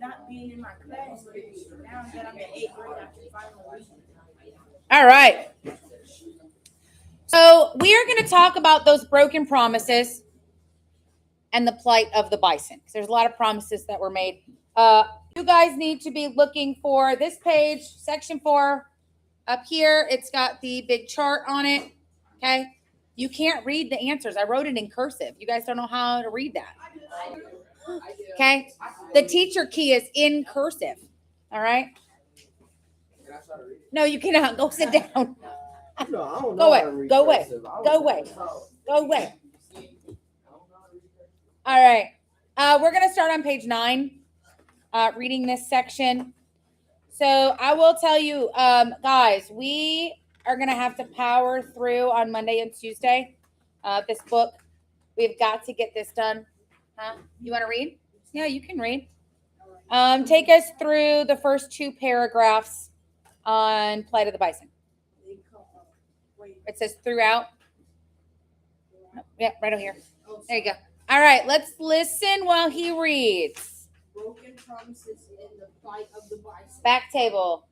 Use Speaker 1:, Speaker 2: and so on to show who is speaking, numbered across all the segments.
Speaker 1: not being in my class for this year. Now that I'm in 8th grade, I can finally read.
Speaker 2: All right. So we are going to talk about those broken promises and the plight of the bison. Because there's a lot of promises that were made. You guys need to be looking for this page, section 4. Up here, it's got the big chart on it. Okay. You can't read the answers. I wrote it in cursive. You guys don't know how to read that. Okay. The teacher key is in cursive. All right. No, you cannot. Go sit down.
Speaker 3: No, I don't know.
Speaker 2: Go away.
Speaker 3: how to read
Speaker 2: Go away.
Speaker 3: cursive.
Speaker 2: Go away. Go away. All right. We're going to start on page 9, reading this section. So I will tell you, guys, we are going to have to power through on Monday and Tuesday. This book, we've got to get this done. Huh? You want to read? Yeah, you can read. Take us through the first 2 paragraphs on plight of the bison. It says throughout. Yeah, right over here. There you go. All right, let's listen while he reads.
Speaker 1: Broken promises in the plight of the bison.
Speaker 2: Back table.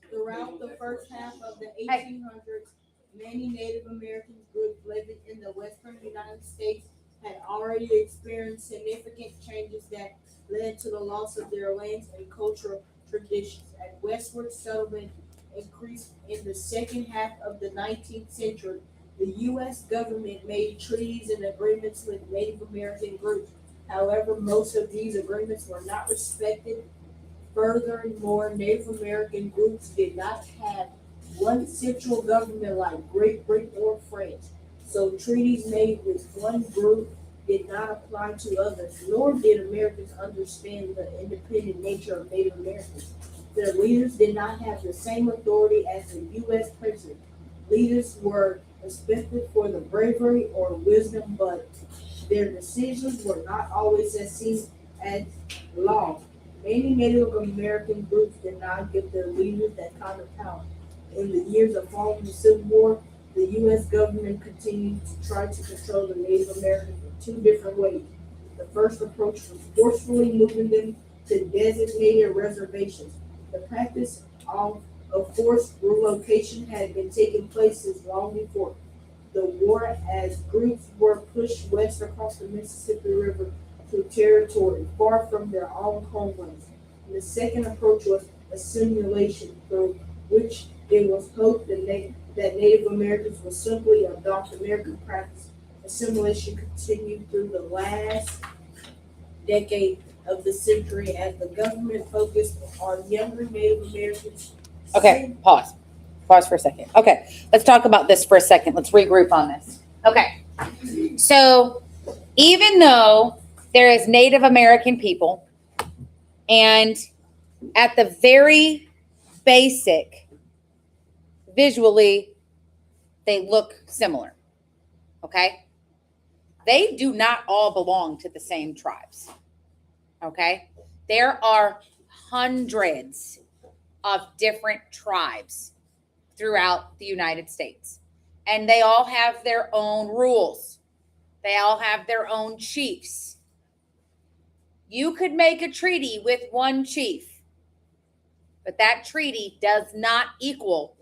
Speaker 1: Throughout the first half of the 1800s, many Native American groups living in the western United States had already experienced significant changes that led to the loss of their lands and cultural traditions. As westward settlement increased in the second half of the 19th century, the U.S. government made treaties and agreements with Native American groups. However, most of these agreements were not respected. Furthermore, Native American groups did not have one central government like Great Britain or France. So treaties made with one group did not apply to others, nor did Americans understand the independent nature of Native Americans. Their leaders did not have the same authority as the U.S. president. Leaders were respected for the bravery or wisdom, but their decisions were not always as seen as law. Many Native American groups did not give their leaders that kind of power. In the years of following the Civil War, the U.S. government continued to try to control the Native Americans in 2 different ways. The first approach was forcefully moving them to designated reservations. The practice of forced relocation had been taking place since long before the war, as groups were pushed west across the Mississippi River to territory far from their own homelands. And the second approach was assimilation, through which it was hoped that Native Americans would simply adopt American practice. Assimilation continued through the last decade of the century as the government focused on younger Native Americans.
Speaker 2: Okay, pause. Pause for a second. Okay, let's talk about this for a second. Let's regroup on this. Okay, so even though there is Native American people, and at the very basic, visually, they look similar. Okay, they do not all belong to the same tribes. Okay, there are hundreds of different tribes throughout the United States, and they all have their own rules. They all have their own chiefs. You could make a treaty with one chief, but that treaty does not equal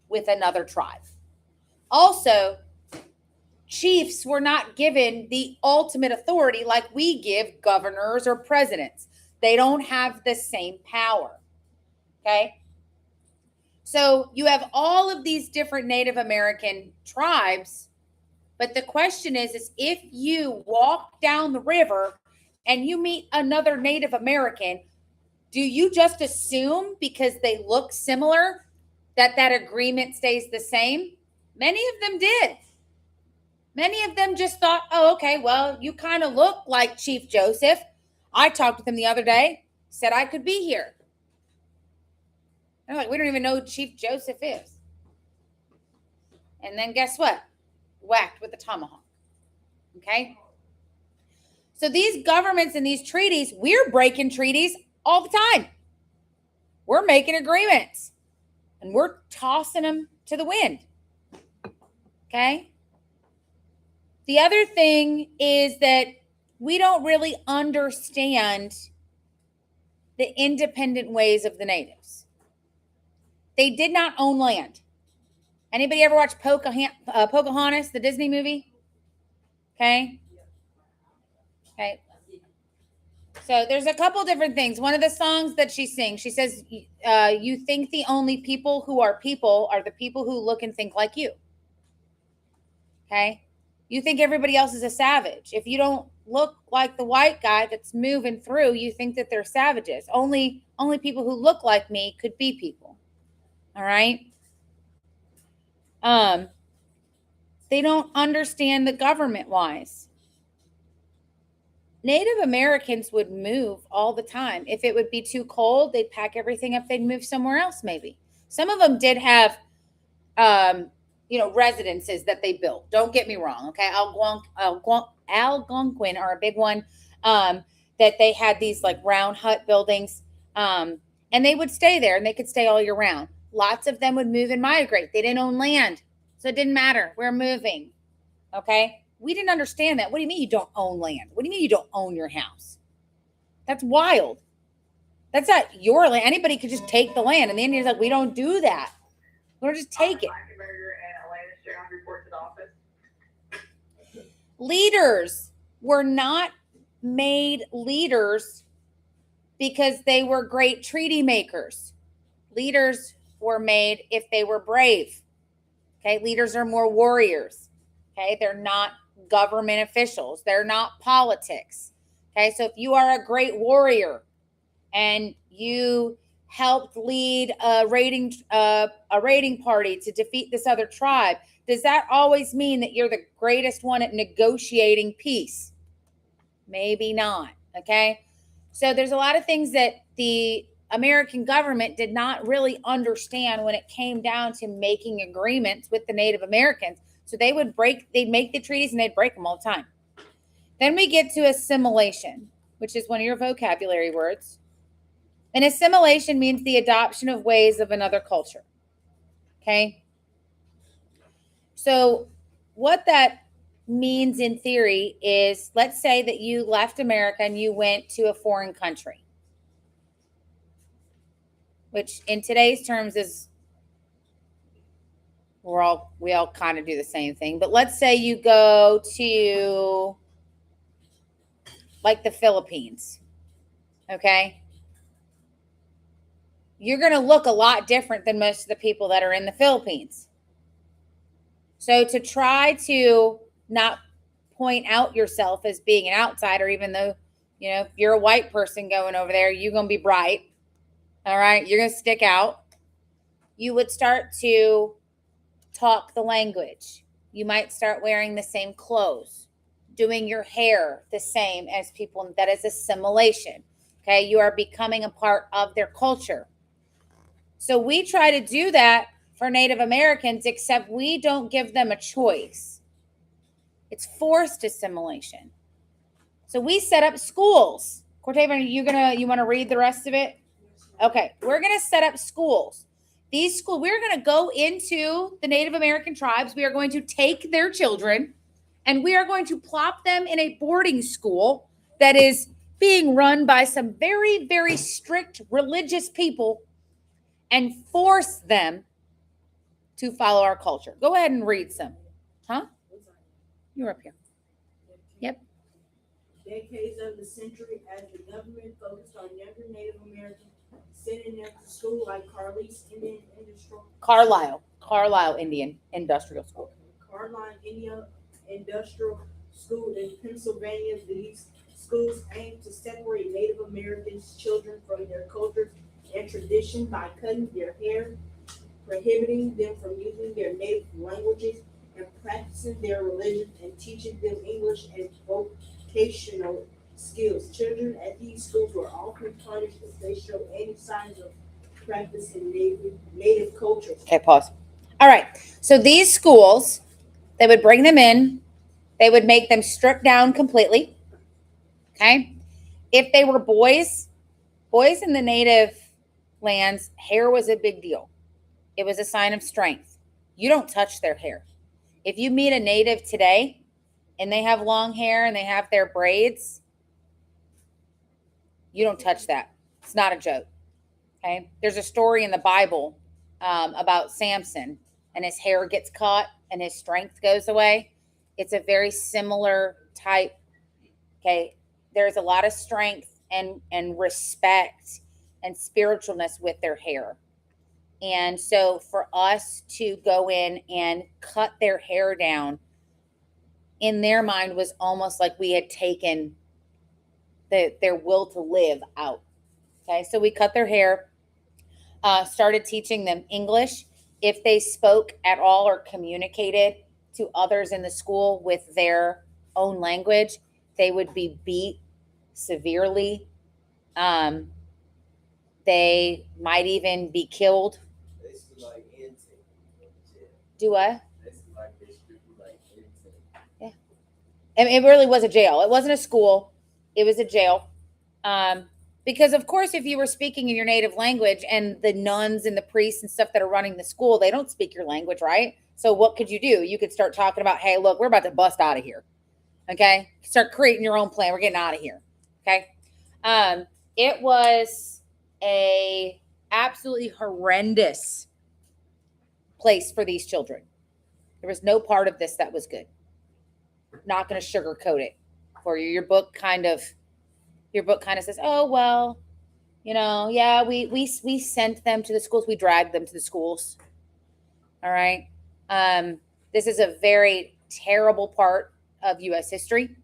Speaker 2: with another tribe. Also, chiefs were not given the ultimate authority like we give governors or presidents. They don't have the same power. Okay? So you have all of these different Native American tribes, but the question is if you walk down the river and you meet another Native American, do you just assume because they look similar that that agreement stays the same? Many of them did. Many of them just thought, oh, okay, well, you kind of look like Chief Joseph. I talked with him the other day, said I could be here. They're like, we don't even know who Chief Joseph is. And then guess what? Whacked with a tomahawk. Okay? So these governments and these treaties, we're breaking treaties all the time. We're making agreements. And we're tossing them to the wind. Okay? The other thing is that we don't really understand the independent ways of the natives. They did not own land. Anybody ever watch Pocahontas, the Disney movie? Okay. Okay. So there's a couple different things. One of the songs that she sings, she says, you think the only people who are people are the people who look and think like you. Okay. You think everybody else is a savage. If you don't look like the white guy that's moving through, you think that they're savages. Only people who look like me could be people. All right. They don't understand the government wise. Native Americans would move all the time. If it would be too cold, they'd pack everything up. They'd move somewhere else, maybe. Some of them did have, residences that they built. Don't get me wrong, okay? Algonquin are a big one, that they had these like round hut buildings, and they would stay there, and they could stay all year round. Lots of them would move and migrate. They didn't own land, so it didn't matter. We're moving, okay? We didn't understand that. What do you mean you don't own land? What do you mean you don't own your house? That's wild. That's not your land. Anybody could just take the land. And the Indians are like, we don't do that. We don't just take it. Leaders were not made leaders because they were great treaty makers. Leaders were made if they were brave. Okay, leaders are more warriors. Okay, they're not government officials. They're not politics. Okay, so if you are a great warrior and you helped lead a raiding party to defeat this other tribe, does that always mean that you're the greatest one at negotiating peace? Maybe not. Okay, so there's a lot of things that the American government did not really understand when it came down to making agreements with the Native Americans. So they'd make the treaties and they'd break them all the time. Then we get to assimilation, which is one of your vocabulary words. And assimilation means the adoption of ways of another culture. Okay? So what that means in theory is, let's say that you left America and you went to a foreign country, which in today's terms is, we all kind of do the same thing. But let's say you go to like the Philippines, okay? You're going to look a lot different than most of the people that are in the Philippines. So to try to not point out yourself as being an outsider, even though, if you're a white person going over there, you're going to be bright. All right. You're going to stick out. You would start to talk the language. You might start wearing the same clothes, doing your hair the same as people. That is assimilation. Okay. You are becoming a part of their culture. So we try to do that for Native Americans, except we don't give them a choice. It's forced assimilation. So we set up schools. Cortavian, you want to read the rest of it? Okay. We're going to set up schools. These schools, we're going to go into the Native American tribes. We are going to take their children and we are going to plop them in a boarding school that is being run by some very, very strict religious people and force them to follow our culture. Go ahead and read some. Huh? You're up here. Yep.
Speaker 1: Decades of the century, as the government focused on younger Native Americans, sending them to school like
Speaker 2: Carlisle Indian Industrial School.
Speaker 1: Carlisle Indian Industrial School in Pennsylvania. These schools aim to separate Native Americans' children from their culture and tradition by cutting their hair, prohibiting them from using their native languages and practicing their religion, and teaching them English and vocational skills. Children at these schools were often punished if they showed any signs of practicing native culture.
Speaker 2: Okay, pause. All right. So these schools, they would bring them in. They would make them strip down completely. Okay. If they were boys in the native lands, hair was a big deal. It was a sign of strength. You don't touch their hair. If you meet a native today and they have long hair and they have their braids, you don't touch that. It's not a joke. Okay. There's a story in the Bible about Samson, and his hair gets caught and his strength goes away. It's a very similar type. Okay. There's a lot of strength and respect and spiritualness with their hair. And so for us to go in and cut their hair down, in their mind was almost like we had taken their will to live out. Okay, so we cut their hair, started teaching them English. If they spoke at all or communicated to others in the school with their own language, they would be beat severely. They might even be killed. Do what? Yeah. And it really was a jail. It wasn't a school. It was a jail. Because of course, if you were speaking in your native language and the nuns and the priests and stuff that are running the school, they don't speak your language, right? So what could you do? You could start talking about, hey, look, we're about to bust out of here. Okay. Start creating your own plan. We're getting out of here. Okay. It was a absolutely horrendous place for these children. There was no part of this that was good. Not going to sugarcoat it for you. Your book kind of says, oh, well, yeah, we sent them to the schools. We dragged them to the schools. All right. This is a very terrible part of U.S. history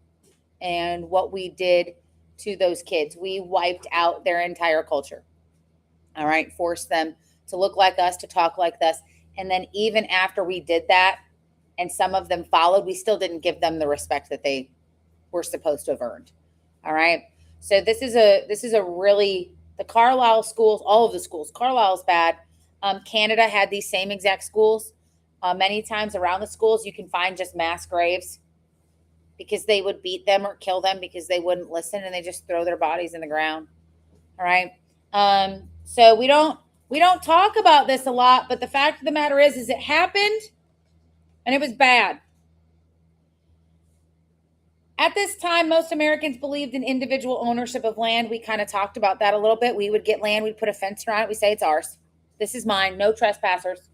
Speaker 2: and what we did to those kids. We wiped out their entire culture. All right. Forced them to look like us, to talk like us. And then even after we did that, and some of them followed, we still didn't give them the respect that they were supposed to have earned. All right. So this is a really, the Carlisle schools, all of the schools, Carlisle's bad. Canada had these same exact schools. Many times around the schools, you can find just mass graves because they would beat them or kill them because they wouldn't listen, and they just throw their bodies in the ground. All right. So we don't talk about this a lot, but the fact of the matter is it happened and it was bad. At this time, most Americans believed in individual ownership of land. We kind of talked about that a little bit. We would get land, we'd put a fence around it, we say it's ours. This is mine, no trespassers.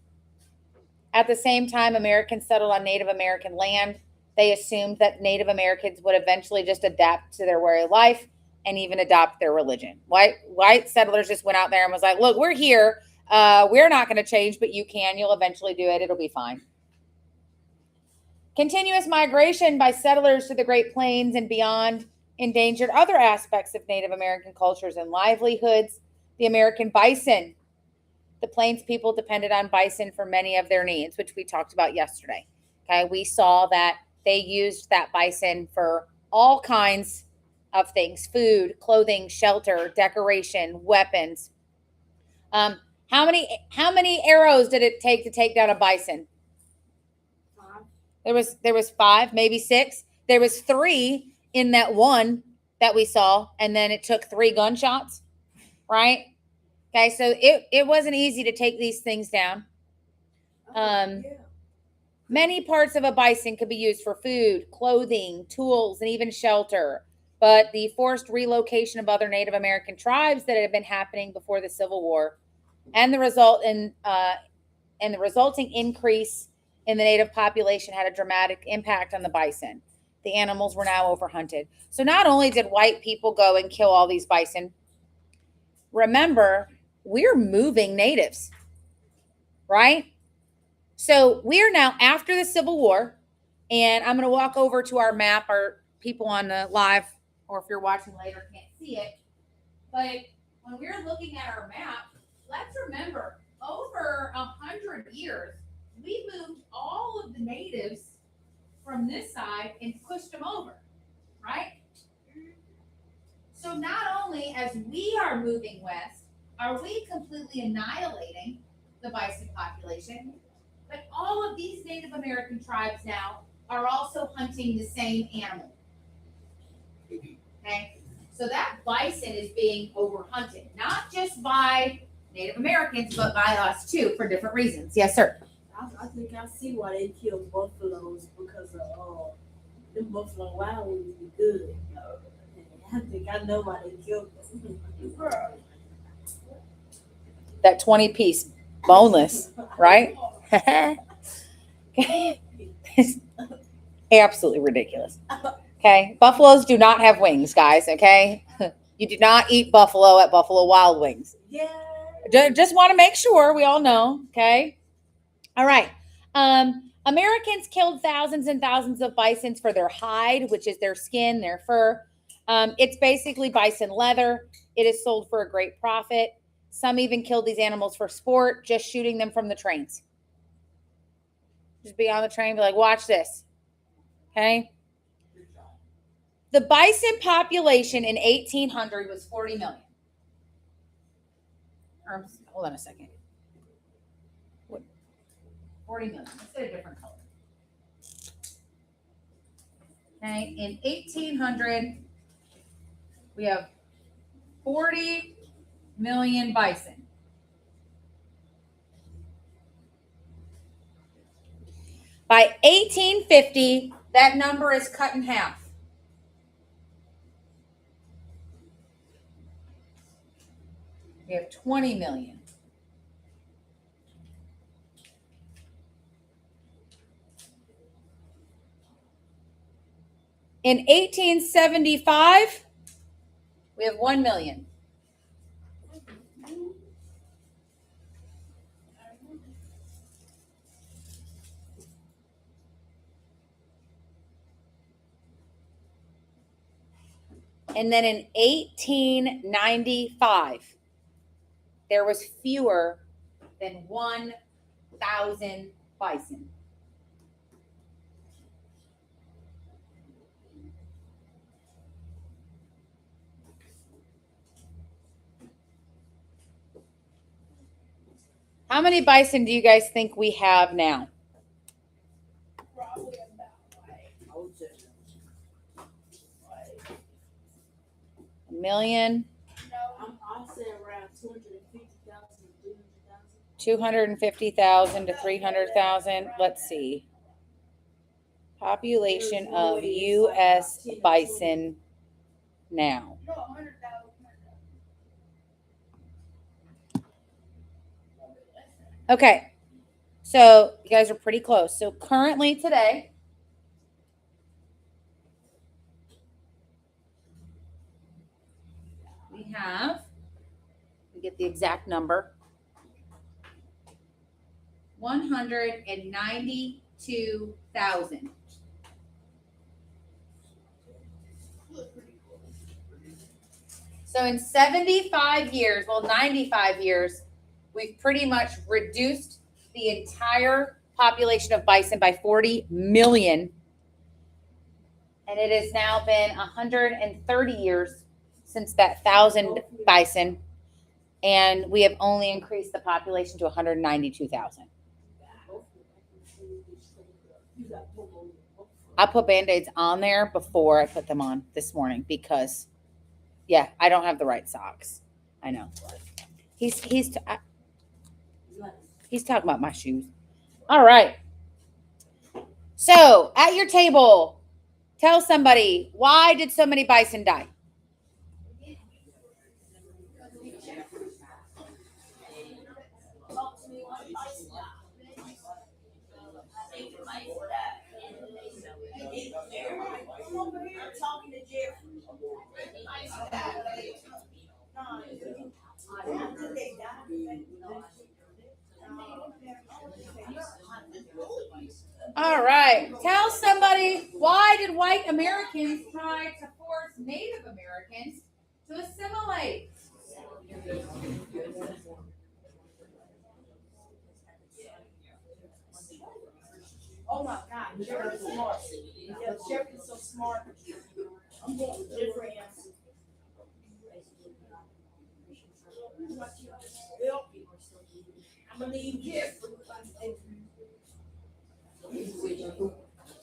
Speaker 2: At the same time, Americans settled on Native American land. They assumed that Native Americans would eventually just adapt to their way of life and even adopt their religion. White settlers just went out there and was like, look, we're here. We're not going to change, but you can. You'll eventually do it. It'll be fine. Continuous migration by settlers to the Great Plains and beyond endangered other aspects of Native American cultures and livelihoods. The American bison. The Plains people depended on bison for many of their needs, which we talked about yesterday. Okay, we saw that they used that bison for all kinds of things: food, clothing, shelter, decoration, weapons. How many arrows did it take to take down a bison? There was 5, maybe 6. There was 3 in that one that we saw, and then it took 3 gunshots, right? Okay, so it wasn't easy to take these things down. Many parts of a bison could be used for food, clothing, tools, and even shelter. But the forced relocation of other Native American tribes that had been happening before the Civil War, and the resulting increase in the Native population had a dramatic impact on the bison. The animals were now overhunted. So not only did white people go and kill all these bison, remember, we're moving natives, right? So we're now after the Civil War, and I'm going to walk over to our map. Our people on the live, or if you're watching later, can't see it. But when we're looking at our map, let's remember, over 100 years, we moved all of the natives from this side and pushed them over, right? So not only as we are moving west, are we completely annihilating the bison population, but all of these Native American tribes now are also hunting the same animal. Okay? So that bison is being overhunted, not just by Native Americans, but by us too, for different reasons. Yes, sir.
Speaker 1: I think I see why they kill buffaloes, because of the Buffalo Wild Wings be good. I think I know why they killed them.
Speaker 2: that 20-piece boneless, right? Absolutely ridiculous. Okay. Buffaloes do not have wings, guys. Okay. You do not eat buffalo at Buffalo Wild Wings.
Speaker 1: Yeah.
Speaker 2: Just want to make sure we all know. Okay. All right. Americans killed thousands and thousands of bisons for their hide, which is their skin, their fur. It's basically bison leather. It is sold for a great profit. Some even killed these animals for sport, just shooting them from the trains. Just be on the train, be like, watch this. Okay. The bison population in 1800 was 40 million. Hold on a second. What? 40 million. Let's get a different color. Okay. In 1800, we have 40 million bison. By 1850, that number is cut in half. We have 20 million. In 1875, we have 1 million. And then in 1895, there was fewer than 1,000 bison. How many bison do you guys think we have now?
Speaker 1: Probably about
Speaker 2: A million?
Speaker 1: I'll say around 250,000 to
Speaker 2: 250,000 to 300,000. Let's see. Population of U.S. bison now.
Speaker 1: No, 100,000.
Speaker 2: Okay. So you guys are pretty close. So currently today, we get the exact number, 192,000. So in 75 years, 95 years, we've pretty much reduced the entire population of bison by 40 million. And it has now been 130 years since that 1,000 bison. And we have only increased the population to 192,000. I put Band-Aids on there before I put them on this morning because, yeah, I don't have the right socks. I know. He's talking about my shoes. All right. So at your table, tell somebody, why did so many bison die? All right. Tell somebody, why did white Americans try to force Native Americans to assimilate?
Speaker 1: Oh my God, Sheriff's smart. Yeah, Sheriff is so smart. I'm going with different answer. I'm gonna leave Jeffrey.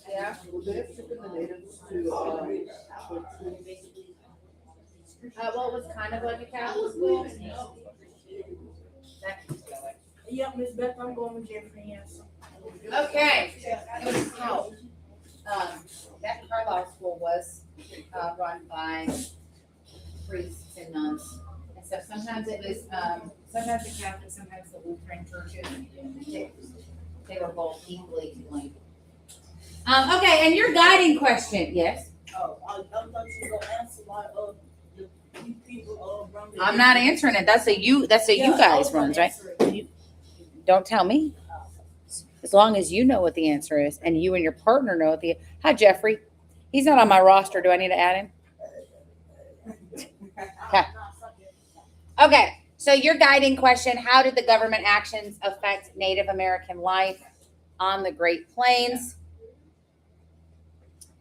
Speaker 2: Yeah. What was kind of like a Catholic school?
Speaker 1: Yep, Miss Beth, I'm going with Jeffrey answer.
Speaker 2: Okay. It was how that Carlisle school was run by priests and nuns. And so some Sometimes it was, sometimes the Catholic, sometimes the Lutheran churches. They were both equally to blame. Okay, and your guiding question, yes?
Speaker 1: Oh, I thought you were gonna answer my, the people, run the.
Speaker 2: I'm not answering it. That's a you
Speaker 1: Yeah,
Speaker 2: guys
Speaker 1: I was gonna
Speaker 2: runs, right?
Speaker 1: answer it.
Speaker 2: Don't tell me. As long as you know what the answer is and you and your partner know what hi, Jeffrey. He's not on my roster. Do I need to add him? Okay. So your guiding question, how did the government actions affect Native American life on the Great Plains?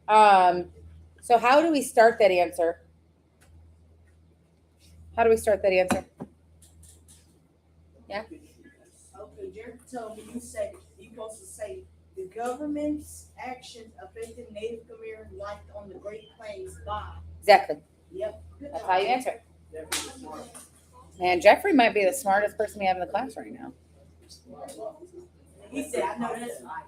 Speaker 2: So how do we start that answer? How do we start that answer? Yeah.
Speaker 1: Okay, Jerry told me you supposed to say the government's actions affected Native American life on the Great Plains by.
Speaker 2: Exactly.
Speaker 1: Yep.
Speaker 2: That's how you answer it. Man, Jeffrey might be the smartest person we have in the class right now.
Speaker 1: He said, I know that's right.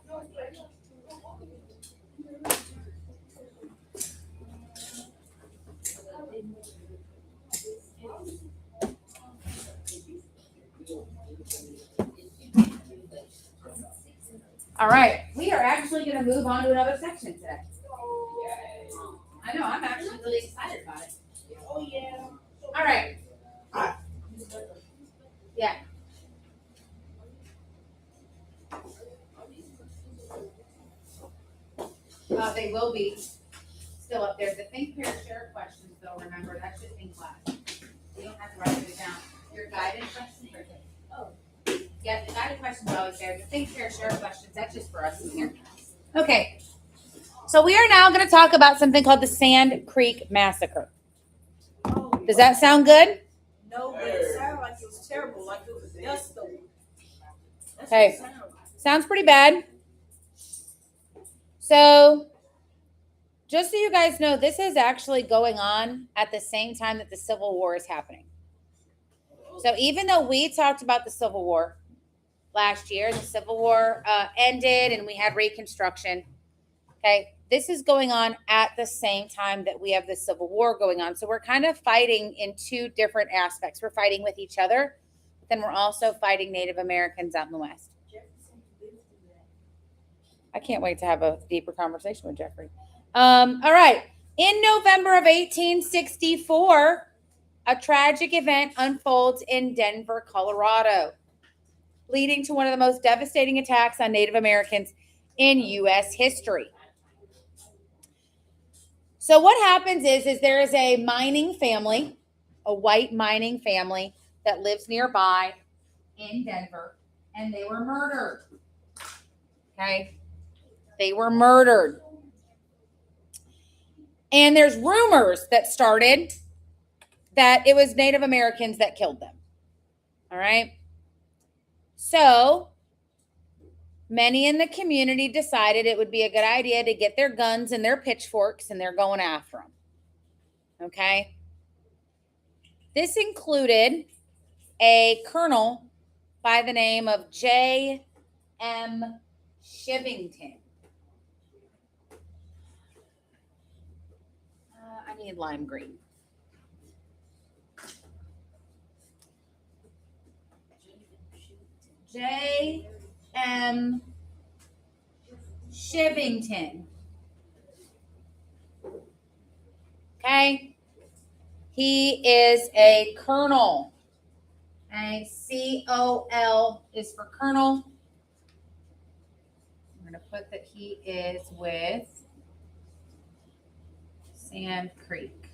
Speaker 2: All right. We are actually going to move on to another section today. I know. I'm actually really excited about it.
Speaker 1: Oh, yeah.
Speaker 2: All right. Yeah. They will be still up there. The think, pair, share questions, though, remember, that's just in class. You don't have to write it down. Your guided questions are good. Oh. Yeah, the guided questions are always there. The think, pair, share questions, that's just for us in here. Okay. So we are now going to talk about something called the Sand Creek Massacre. Does that sound good?
Speaker 1: No, but it sounded like it was terrible, like it was dust storm. That's
Speaker 2: Hey.
Speaker 1: what it sounded like.
Speaker 2: Sounds pretty bad. So, just so you guys know, this is actually going on at the same time that the Civil War is happening. So, even though we talked about the Civil War last year, the Civil War ended and we had Reconstruction. Okay, this is going on at the same time that we have the Civil War going on. So, we're kind of fighting in two different aspects. We're fighting with each other, but then we're also fighting Native Americans out in the West. I can't wait to have a deeper conversation with Jeffrey. All right. In November of 1864, a tragic event unfolds in Denver, Colorado, leading to one of the most devastating attacks on Native Americans in U.S. history. So what happens is there is a mining family, a white mining family that lives nearby in Denver, and they were murdered. Okay? They were murdered. And there's rumors that started that it was Native Americans that killed them. All right. So many in the community decided it would be a good idea to get their guns and their pitchforks and they're going after them. Okay. This included a colonel by the name of J.M. Shivington. I need lime green. J.M. Shivington. Okay. He is a colonel. Okay. C-O-L is for colonel. I'm going to put that he is with Sand Creek.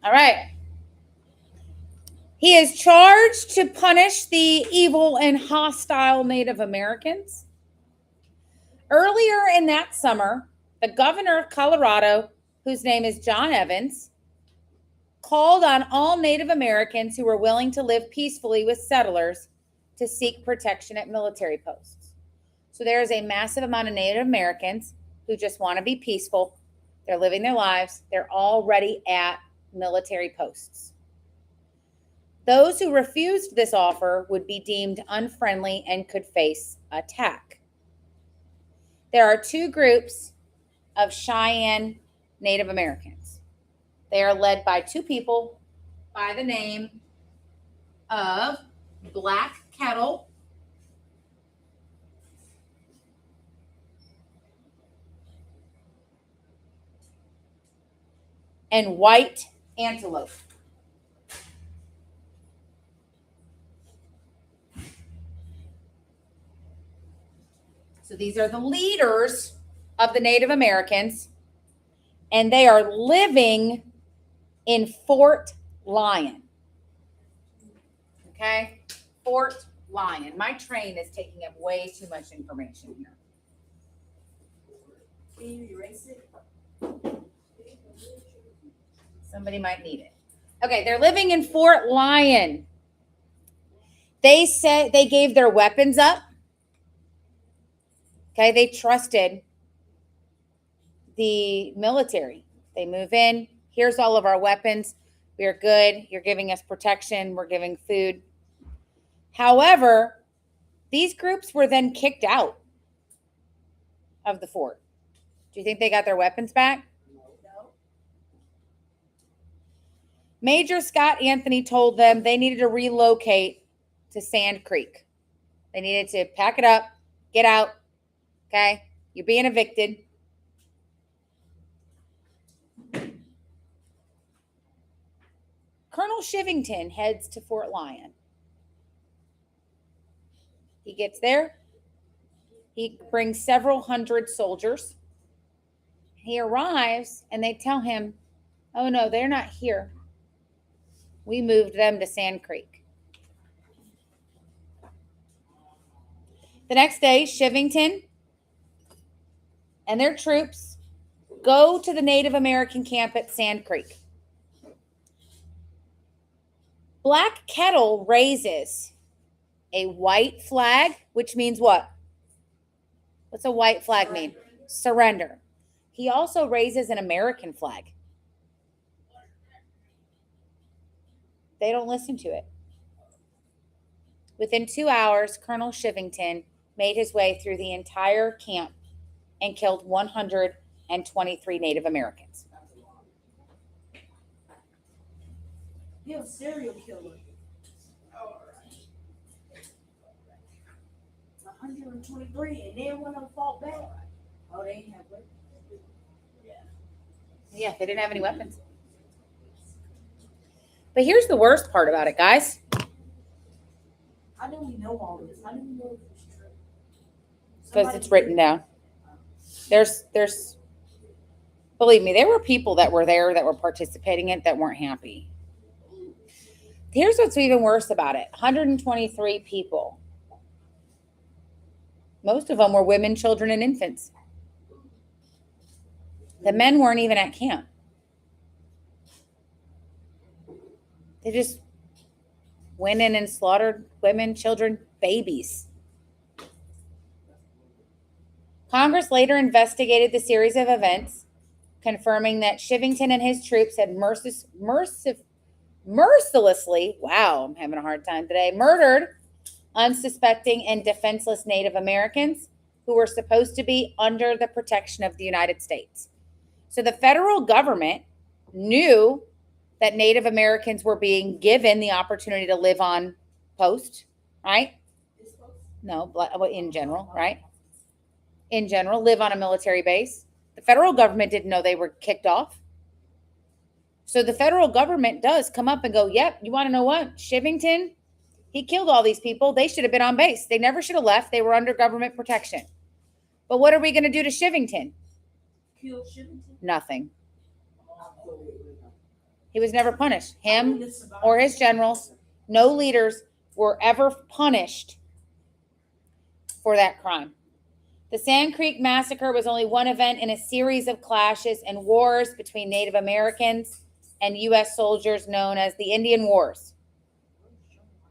Speaker 2: All right. He is charged to punish the evil and hostile Native Americans. Earlier in that summer, the governor of Colorado, whose name is John Evans, called on all Native Americans who were willing to live peacefully with settlers to seek protection at military posts. So there is a massive amount of Native Americans who just want to be peaceful. They're living their lives. They're already at military posts. Those who refused this offer would be deemed unfriendly and could face attack. There are two groups of Cheyenne Native Americans. They are led by two people by the name of Black Kettle and White Antelope. So these are the leaders of the Native Americans, and they are living in Fort Lyon. Okay? Fort Lyon. My train is taking up way too much information here.
Speaker 1: Can you erase it?
Speaker 2: Somebody might need it. Okay, they're living in Fort Lyon. They said they gave their weapons up. Okay, they trusted the military. They move in. Here's all of our weapons. We are good. You're giving us protection. We're giving food. However, these groups were then kicked out of the fort. Do you think they got their weapons back?
Speaker 1: No.
Speaker 2: Major Scott Anthony told them they needed to relocate to Sand Creek. They needed to pack it up, get out. Okay? You're being evicted. Colonel Shivington heads to Fort Lyon. He gets there. He brings several hundred soldiers. He arrives and they tell him, oh no, they're not here. We moved them to Sand Creek. The next day, Shivington and their troops go to the Native American camp at Sand Creek. Black Kettle raises a white flag, which means what? What's a white flag mean? Surrender. He also raises an American flag. They don't listen to it. Within 2 hours, Colonel Shivington made his way through the entire camp and killed 123 Native Americans.
Speaker 1: You're a serial killer. 123, and then when I fought back, oh, they didn't have weapons.
Speaker 2: Yeah, they didn't have any weapons. But here's the worst part about it, guys.
Speaker 1: How do we know all this? How do we know if it's true?
Speaker 2: Because it's written down. There's, believe me, there were people that were there that were participating in it that weren't happy. Here's what's even worse about it. 123 people. Most of them were women, children, and infants. The men weren't even at camp. They just went in and slaughtered women, children, babies. Congress later investigated the series of events, confirming that Shivington and his troops had mercilessly, wow, I'm having a hard time today, murdered unsuspecting and defenseless Native Americans who were supposed to be under the protection of the United States. So the federal government knew that Native Americans were being given the opportunity to live on post, right? No, in general, right? In general, live on a military base. The federal government didn't know they were kicked off. So the federal government does come up and go, yep, you want to know what? Shivington, he killed all these people. They should have been on base. They never should have left. They were under government protection. But what are we going to do to Shivington?
Speaker 1: Kill Shivington?
Speaker 2: Nothing. He was never punished. Him or his generals, no leaders were ever punished for that crime. The Sand Creek Massacre was only one event in a series of clashes and wars between Native Americans and U.S. soldiers known as the Indian Wars.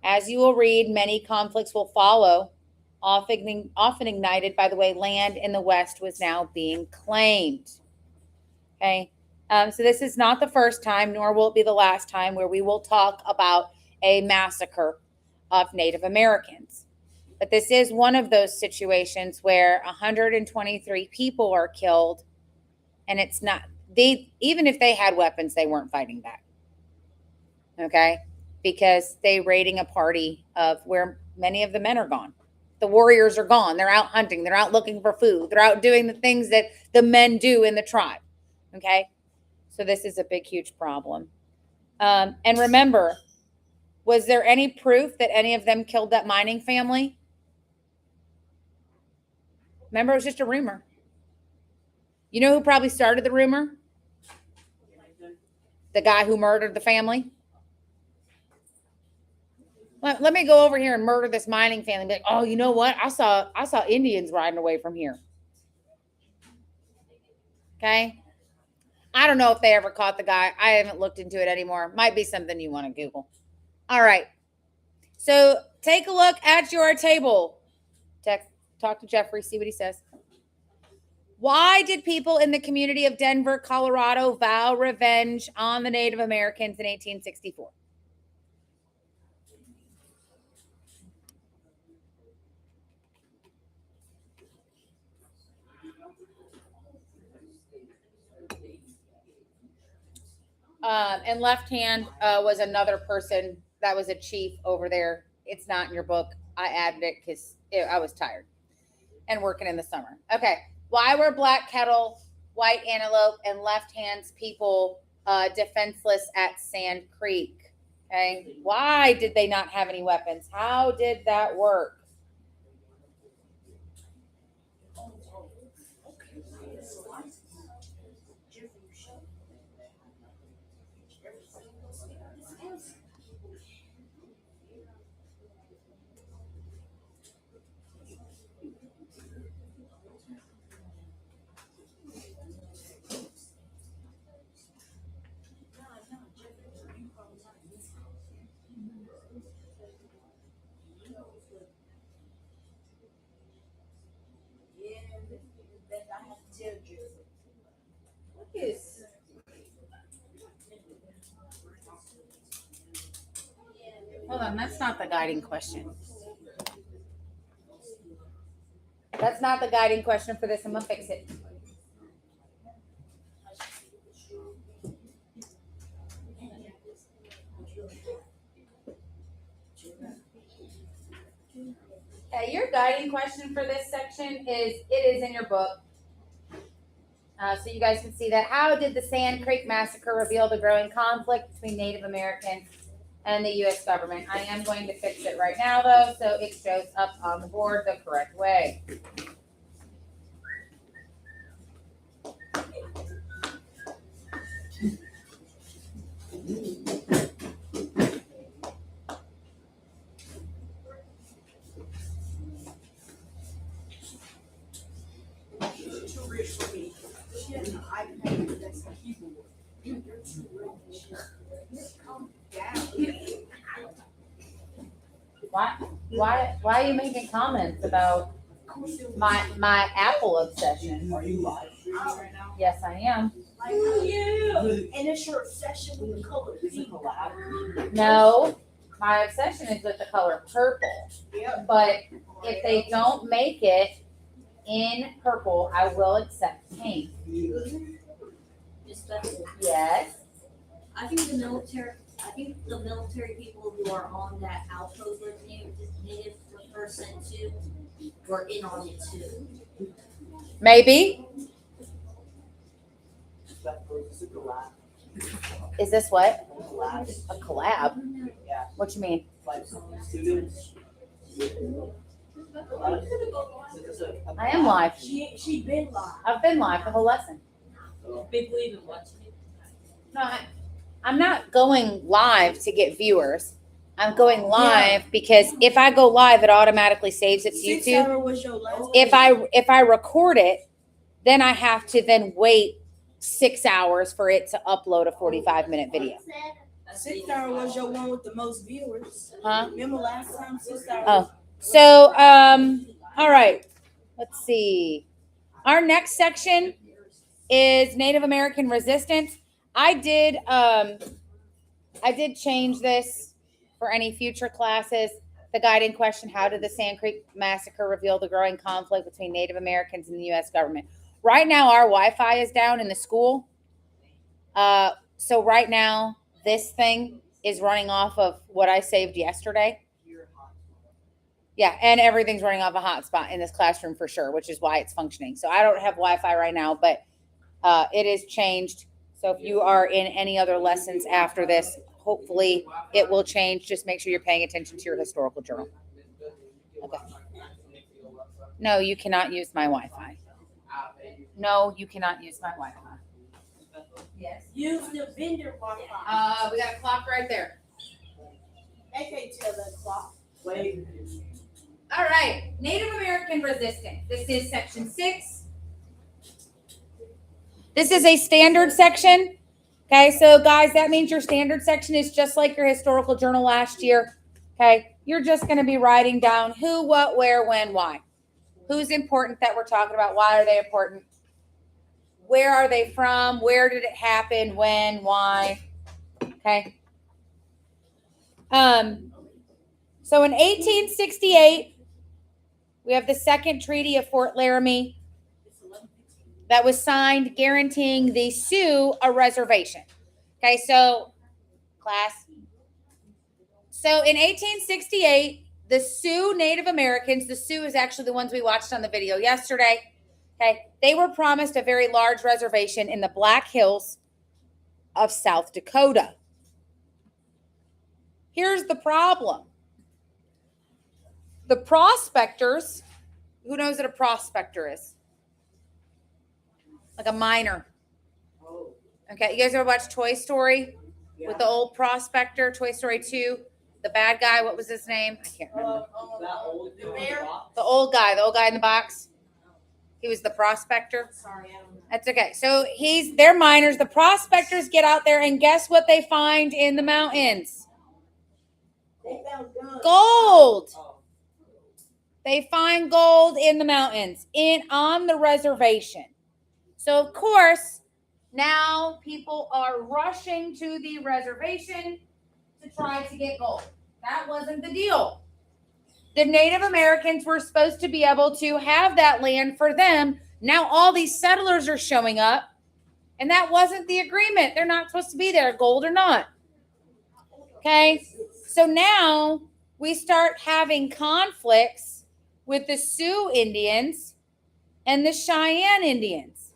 Speaker 2: As you will read, many conflicts will follow, often ignited by the way land in the West was now being claimed. Okay, so this is not the first time, nor will it be the last time where we will talk about a massacre of Native Americans. But this is one of those situations where 123 people are killed, and it's not, even if they had weapons, they weren't fighting back. Okay? Because they raiding a party of where many of the men are gone. The warriors are gone. They're out hunting. They're out looking for food. They're out doing the things that the men do in the tribe. Okay? So this is a big, huge problem. And remember, was there any proof that any of them killed that mining family? Remember, it was just a rumor. You know who probably started the rumor? The guy who murdered the family. Let me go over here and murder this mining family. Be like, oh, you know what? I saw Indians riding away from here. Okay. I don't know if they ever caught the guy. I haven't looked into it anymore. Might be something you want to Google. All right. So take a look at your table. Talk to Jeffrey, see what he says. Why did people in the community of Denver, Colorado vow revenge on the Native Americans in 1864? And left hand was another person that was a chief over there. It's not in your book. I added it because I was tired and working in the summer. Okay. Why were Black Kettle, White Antelope, and Left Hands people defenseless at Sand Creek? Okay. Why did they not have any weapons? How did that work? Hold on, that's not the guiding question. That's not the guiding question for this. I'm gonna fix it. Okay, your guiding question for this section it is in your book. So you guys can see that. How did the Sand Creek Massacre reveal the growing conflict between Native Americans and the U.S. government? I am going to fix it right now, though, so it shows up on the board the correct way. Why are you making comments about my Apple obsession?
Speaker 3: Are you live right now?
Speaker 2: Yes, I am.
Speaker 3: And it's your obsession with the color. Is it collab?
Speaker 2: No, my obsession is with the color purple.
Speaker 3: Yep.
Speaker 2: But if they don't make it in purple, I will accept pink. Yes.
Speaker 4: I think the military people who are on that outpost where the native were sent to were in on it too.
Speaker 2: Maybe.
Speaker 3: Is it collab?
Speaker 2: Is this what?
Speaker 3: Collab?
Speaker 2: A collab?
Speaker 3: Yeah.
Speaker 2: What you mean?
Speaker 3: Like students.
Speaker 2: I am live.
Speaker 3: She been live.
Speaker 2: I've been live the whole lesson.
Speaker 4: Big leave and watching it.
Speaker 2: No, I'm not going live to get viewers. I'm going live because if I go live, it automatically saves it to
Speaker 1: 6
Speaker 2: YouTube.
Speaker 1: hour was your last.
Speaker 2: If I record it, then I have to then wait 6 hours for it to upload a 45-minute video.
Speaker 1: 6 hour was your one with the most viewers.
Speaker 2: Huh?
Speaker 1: Remember last time 6 hours?
Speaker 2: Oh. So, all right. Let's see. Our next section is Native American resistance. I did change this for any future classes. The guiding question, how did the Sand Creek Massacre reveal the growing conflict between Native Americans and the U.S. government? Right now, our Wi-Fi is down in the school. So right now, this thing is running off of what I saved yesterday. Yeah, and everything's running off a hotspot in this classroom for sure, which is why it's functioning. So I don't have Wi-Fi right now, but it is changed. So if you are in any other lessons after this, hopefully it will change. Just make sure you're paying attention to your historical journal. Okay. No, you cannot use my Wi-Fi. No, you cannot use my Wi-Fi. Yes.
Speaker 3: Use the vendor Wi-Fi.
Speaker 2: We got a clock right there.
Speaker 1: They can't tell that clock.
Speaker 3: Wait.
Speaker 2: All right, Native American resistance. This is section 6. This is a standard section. Okay, so guys, that means your standard section is just like your historical journal last year. Okay, you're just going to be writing down who, what, where, when, why. Who's important that we're talking about? Why are they important? Where are they from? Where did it happen? When? Why? Okay. So in 1868, we have the Second Treaty of Fort Laramie that was signed guaranteeing the Sioux a reservation. Okay, so class. So in 1868, the Sioux Native Americans, the Sioux is actually the ones we watched on the video yesterday. Okay, they were promised a very large reservation in the Black Hills of South Dakota. Here's the problem. The prospectors, who knows what a prospector is? Like a miner. Okay, you guys ever watch Toy Story with the old prospector, Toy Story 2? The bad guy, what was his name? I can't remember.
Speaker 1: The bear.
Speaker 2: The old guy in the box. He was the prospector.
Speaker 1: Sorry, I don't know.
Speaker 2: That's okay. So they're miners. The prospectors get out there and guess what they find in the mountains?
Speaker 1: They found guns.
Speaker 2: Gold. They find gold in the mountains, on the reservation. So of course, now people are rushing to the reservation to try to get gold. That wasn't the deal. The Native Americans were supposed to be able to have that land for them. Now all these settlers are showing up, and that wasn't the agreement. They're not supposed to be there, gold or not. Okay, so now we start having conflicts with the Sioux Indians and the Cheyenne Indians.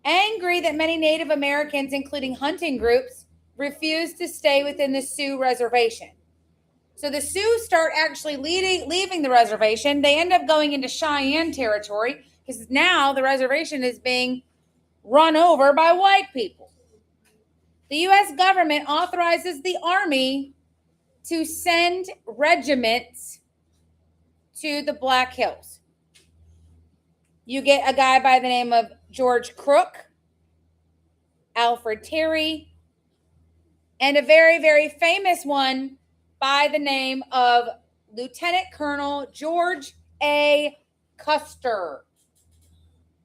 Speaker 2: Angry that many Native Americans, including hunting groups, refused to stay within the Sioux reservation. So the Sioux start actually leaving the reservation. They end up going into Cheyenne territory because now the reservation is being run over by white people. The U.S. government authorizes the Army to send regiments to the Black Hills. You get a guy by the name of George Crook, Alfred Terry, and a very, very famous one by the name of Lieutenant Colonel George A. Custer.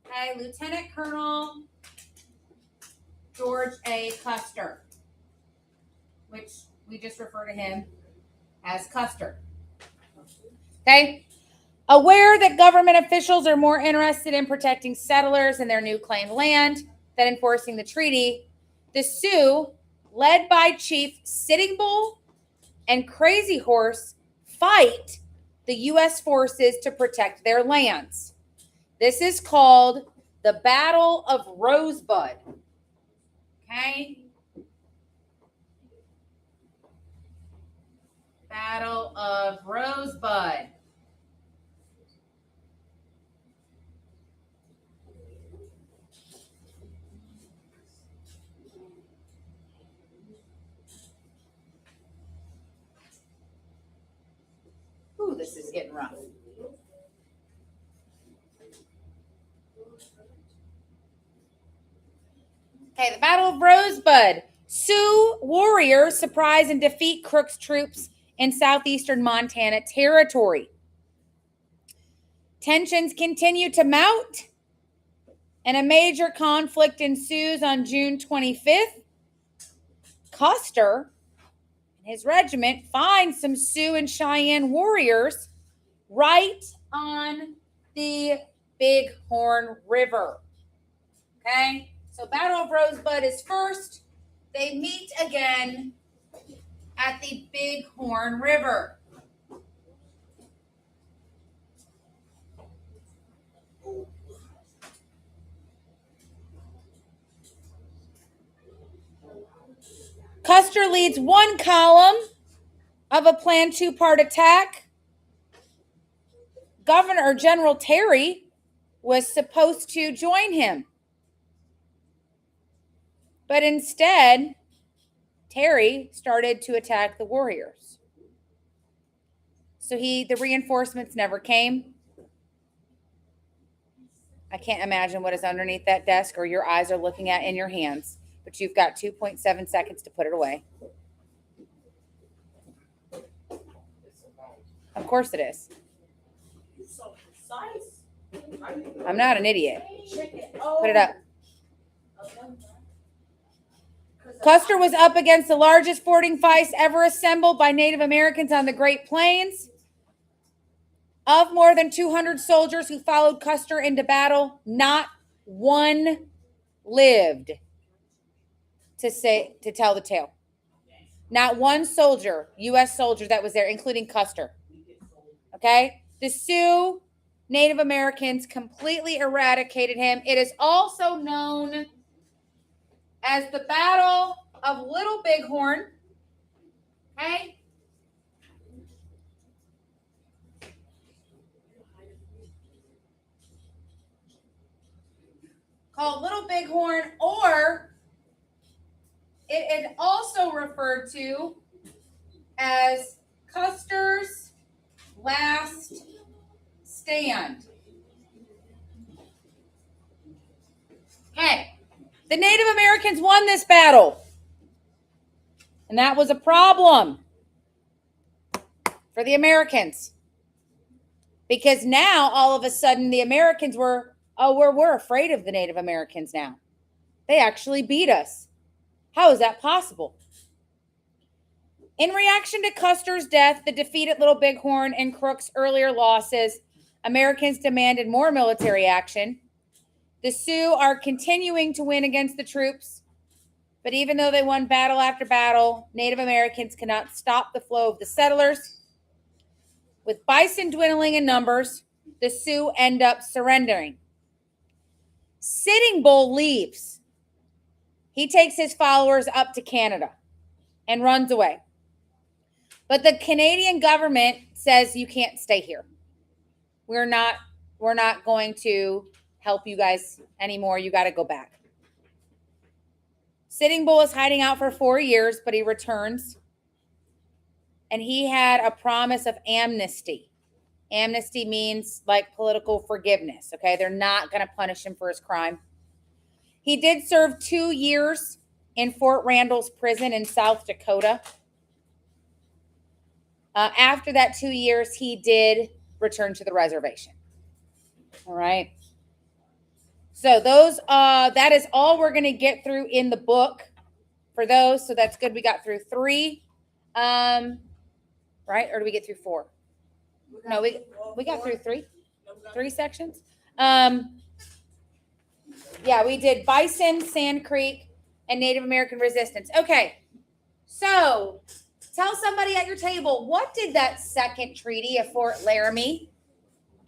Speaker 2: Okay, Lieutenant Colonel George A. Custer, which we just refer to him as Custer. Okay? Aware that government officials are more interested in protecting settlers and their new claimed land than enforcing the treaty, the Sioux, led by Chief Sitting Bull and Crazy Horse, fight the U.S. forces to protect their lands. This is called the Battle of Rosebud. Okay? Battle of Rosebud. Ooh, this is getting rough. Okay, the Battle of Rosebud. Sioux warriors surprise and defeat Crook's troops in southeastern Montana territory. Tensions continue to mount, and a major conflict ensues on June 25th. Custer and his regiment find some Sioux and Cheyenne warriors right on the Bighorn River. Okay? So Battle of Rosebud is first. They meet again at the Bighorn River. Custer leads one column of a planned two-part attack. Governor General Terry was supposed to join him. But instead, Terry started to attack the warriors. So the reinforcements never came. I can't imagine what is underneath that desk or your eyes are looking at in your hands, but you've got 2.7 seconds to put it away. Of course it is.
Speaker 3: You're so precise.
Speaker 2: I'm not an idiot.
Speaker 3: Check it.
Speaker 2: Put it up. Custer was up against the largest sporting fight ever assembled by Native Americans on the Great Plains. Of more than 200 soldiers who followed Custer into battle, not one lived to tell the tale. Not one soldier, U.S. soldier that was there, including Custer. Okay? The Sioux Native Americans completely eradicated him. It is also known as the Battle of Little Bighorn. Okay? Called Little Bighorn, or it is also referred to as Custer's Last Stand. Okay. The Native Americans won this battle. And that was a problem for the Americans. Because now, all of a sudden, the Americans were, we're afraid of the Native Americans now. They actually beat us. How is that possible? In reaction to Custer's death, the defeat at Little Bighorn, and Crook's earlier losses, Americans demanded more military action. The Sioux are continuing to win against the troops, but even though they won battle after battle, Native Americans cannot stop the flow of the settlers. With bison dwindling in numbers, the Sioux end up surrendering. Sitting Bull leaves. He takes his followers up to Canada and runs away. But the Canadian government says you can't stay here. We're not going to help you guys anymore. You got to go back. Sitting Bull is hiding out for 4 years, but he returns. And he had a promise of amnesty. Amnesty means like political forgiveness, okay? They're not going to punish him for his crime. He did serve 2 years in Fort Randall's prison in South Dakota. After that 2 years, he did return to the reservation. All right. So that is all we're going to get through in the book for those. So that's good. We got through 3, right? Or do we get through 4? No, we got through 3 sections. Yeah, we did Bison, Sand Creek, and Native American resistance. Okay. So tell somebody at your table, what did that second treaty of Fort Laramie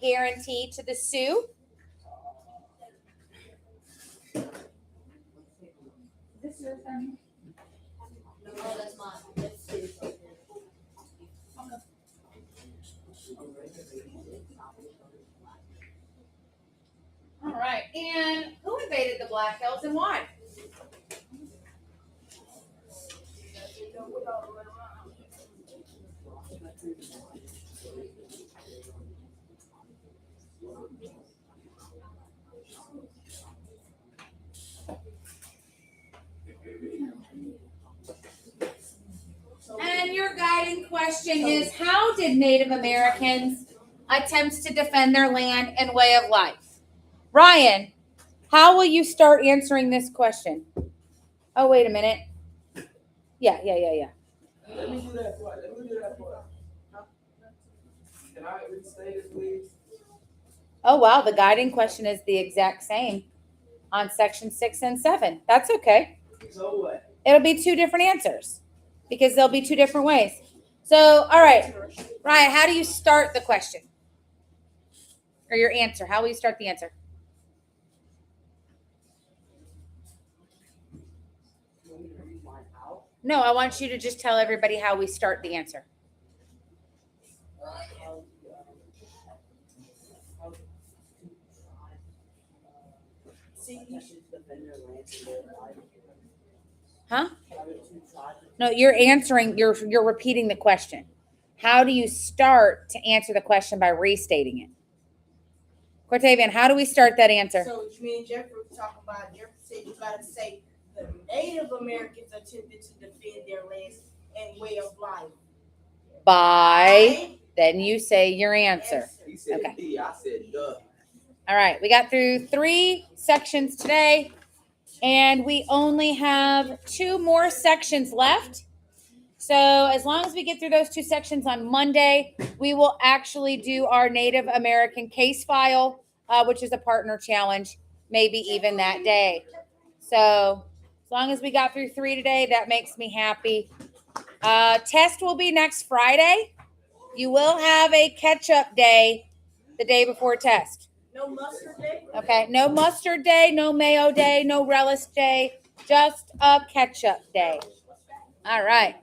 Speaker 2: guarantee to the Sioux? Is this yours, Sonny?
Speaker 4: Oh, that's mine. That's Sue's.
Speaker 2: All right. And who invaded the Black Hills and why? And your guiding question is, how did Native Americans attempt to defend their land and way of life? Ryan, how will you start answering this question? Oh, wait a minute. Yeah.
Speaker 5: Let me do that part. Can I restate it, please?
Speaker 2: Oh, wow. The guiding question is the exact same on section 6 and 7. That's okay.
Speaker 5: So what?
Speaker 2: It'll be two different answers because there'll be two different ways. So, all right, Ryan, how do you start the question? Or your answer? How will you start the answer?
Speaker 3: You want me to read mine out?
Speaker 2: No, I want you to just tell everybody how we start the answer.
Speaker 3: See, you should defend their lands and their life.
Speaker 2: Huh?
Speaker 3: How to try to-
Speaker 2: No, you're answering, you're repeating the question. How do you start to answer the question by restating it? Cortavian, how do we start that answer?
Speaker 1: So me and Jeffrey were talking about, Jeffrey said you gotta say the Native Americans attempted to defend their lands and way of life.
Speaker 2: By, then you say your answer.
Speaker 5: He said
Speaker 2: Okay.
Speaker 5: D, I said duh.
Speaker 2: All right, we got through 3 sections today, and we only have 2 more sections left. So as long as we get through those 2 sections on Monday, we will actually do our Native American case file, which is a partner challenge, maybe even that day. So as long as we got through 3 today, that makes me happy. Test will be next Friday. You will have a catch-up day the day before test.
Speaker 1: No mustard day?
Speaker 2: Okay, no mustard day, no mayo day, no relish day, just a ketchup day. All right.